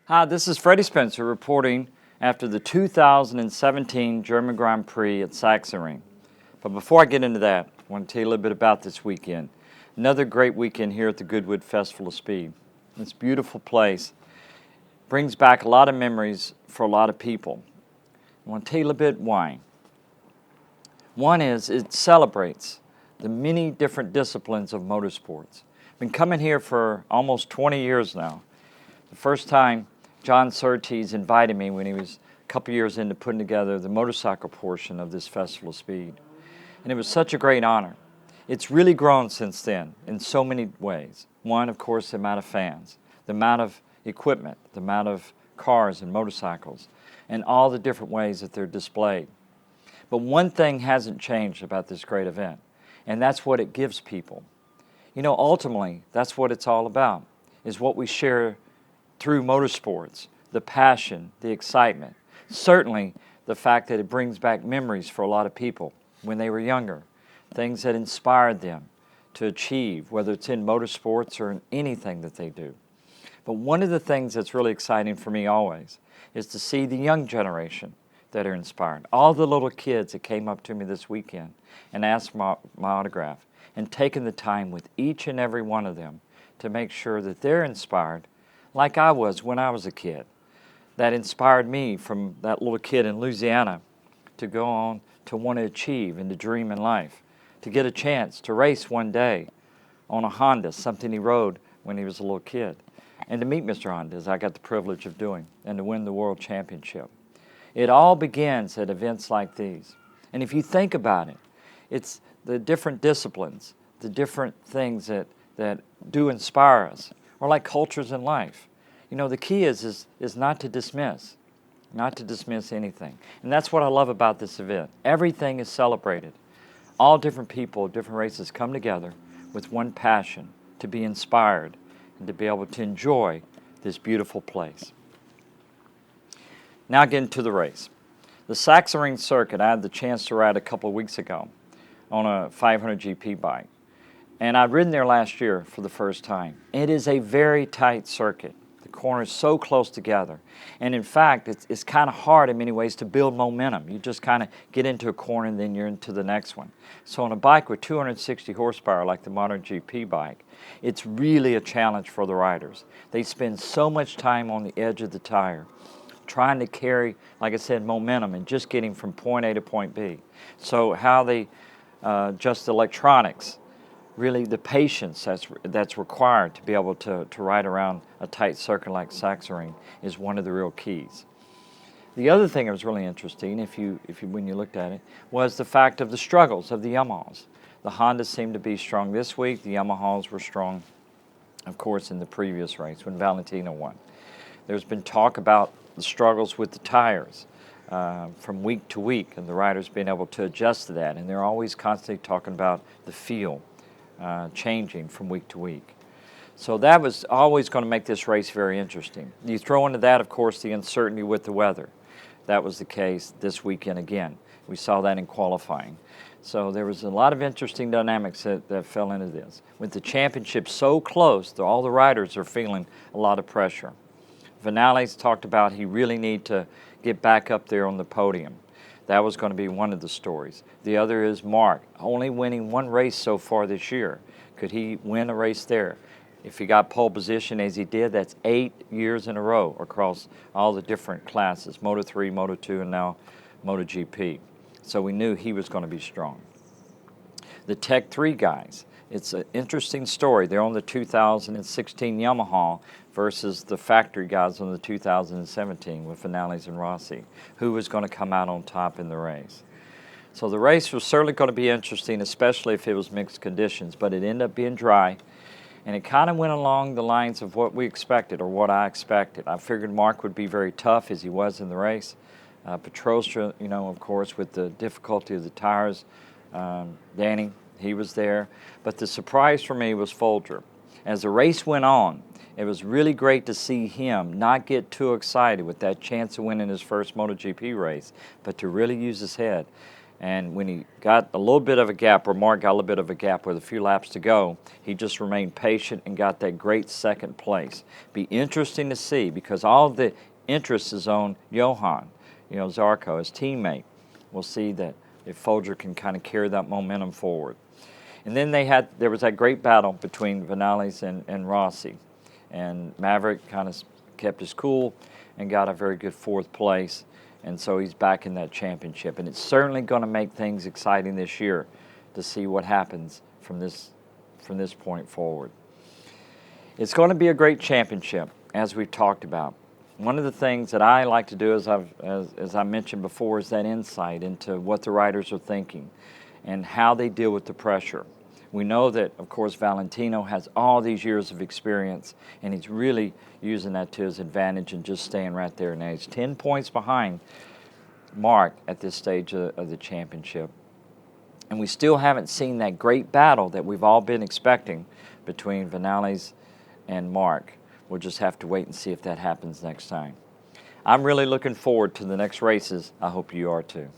Hi, this is Freddie Spencer reporting after the 2017 German Grand Prix at Sachsenring. But before I get into that, I want to tell you a little bit about this weekend. Another great weekend here at the Goodwood Festival of Speed. This beautiful place brings back a lot of memories for a lot of people. I want to tell you a little bit why. One is it celebrates the many different disciplines of motorsports. I've been coming here for almost 20 years now. The first time John Surtees invited me when he was a couple years into putting together the motorcycle portion of this Festival of Speed. And it was such a great honor. It's really grown since then in so many ways. One, of course, the amount of fans, the amount of equipment, the amount of cars and motorcycles, and all the different ways that they're displayed. But one thing hasn't changed about this great event, and that's what it gives people. You know, ultimately, that's what it's all about, is what we share through motorsports, the passion, the excitement. Certainly, the fact that it brings back memories for a lot of people when they were younger, things that inspired them to achieve, whether it's in motorsports or in anything that they do. But one of the things that's really exciting for me always is to see the young generation that are inspired. All the little kids that came up to me this weekend and asked my autograph, and taken the time with each and every one of them to make sure that they're inspired like I was when I was a kid. That inspired me from that little kid in Louisiana to go on to want to achieve and to dream in life, to get a chance to race one day on a Honda, something he rode when he was a little kid, and to meet Mr. Honda, as I got the privilege of doing, and to win the World Championship. It all begins at events like these. And if you think about it, it's the different disciplines, the different things that do inspire us, or like cultures in life. You know, the key is not to dismiss anything. And that's what I love about this event. Everything is celebrated. All different people, different races come together with one passion, to be inspired and to be able to enjoy this beautiful place. Now getting to the race. The Sachsenring circuit, I had the chance to ride a couple of weeks ago on a 500 GP bike. And I'd ridden there last year for the first time. It is a very tight circuit. The corners so close together. And in fact, it's kind of hard in many ways to build momentum. You just kind of get into a corner and then you're into the next one. So on a bike with 260 horsepower like the MotoGP bike, it's really a challenge for the riders. They spend so much time on the edge of the tire trying to carry, like I said, momentum and just getting from point A to point B. So how they adjust the electronics, really the patience that's required to be able to ride around a tight circuit like Sachsenring is one of the real keys. The other thing that was really interesting, when you looked at it, was the fact of the struggles of the Yamahas. The Hondas seemed to be strong this week. The Yamahas were strong, of course, in the previous race when Valentino won. There's been talk about the struggles with the tires from week to week, and the riders being able to adjust to that. And they're always constantly talking about the feel changing from week to week. So that was always going to make this race very interesting. You throw into that, of course, the uncertainty with the weather. That was the case this weekend again. We saw that in qualifying. So there was a lot of interesting dynamics that fell into this. With the championship so close, all the riders are feeling a lot of pressure. Viñales talked about he really need to get back up there on the podium. That was going to be one of the stories. The other is Mark, only winning one race so far this year. Could he win a race there? If he got pole position as he did, that's 8 years in a row across all the different classes, Moto3, Moto2, and now MotoGP. So we knew he was going to be strong. The Tech 3 guys, it's an interesting story. They're on the 2016 Yamaha versus the factory guys on the 2017 with Viñales and Rossi. Who was going to come out on top in the race? So the race was certainly going to be interesting, especially if it was mixed conditions, but it ended up being dry, and it kind of went along the lines of what we expected, or what I expected. I figured Mark would be very tough as he was in the race. Petrostra, you know, of course, with the difficulty of the tires. Danny, he was there. But the surprise for me was Folger. As the race went on, it was really great to see him not get too excited with that chance of winning his first MotoGP race, but to really use his head And when he got a little bit of a gap, or Mark got a little bit of a gap with a few laps to go, he just remained patient and got that great second place. Be interesting to see, because all the interest is on Johan, Zarco, his teammate. We'll see that if Folger can kind of carry that momentum forward. And then there was that great battle between Viñales and Rossi. And Maverick kind of kept his cool and got a very good fourth place. And so he's back in that championship. And it's certainly going to make things exciting this year to see what happens from this point forward. It's going to be a great championship, as we've talked about. One of the things that I like to do, as I mentioned before, is that insight into what the riders are thinking and how they deal with the pressure. We know that, of course, Valentino has all these years of experience, and he's really using that to his advantage and just staying right there. Now he's 10 points behind Mark at this stage of the championship. And we still haven't seen that great battle that we've all been expecting between Viñales and Mark. We'll just have to wait and see if that happens next time. I'm really looking forward to the next races. I hope you are too.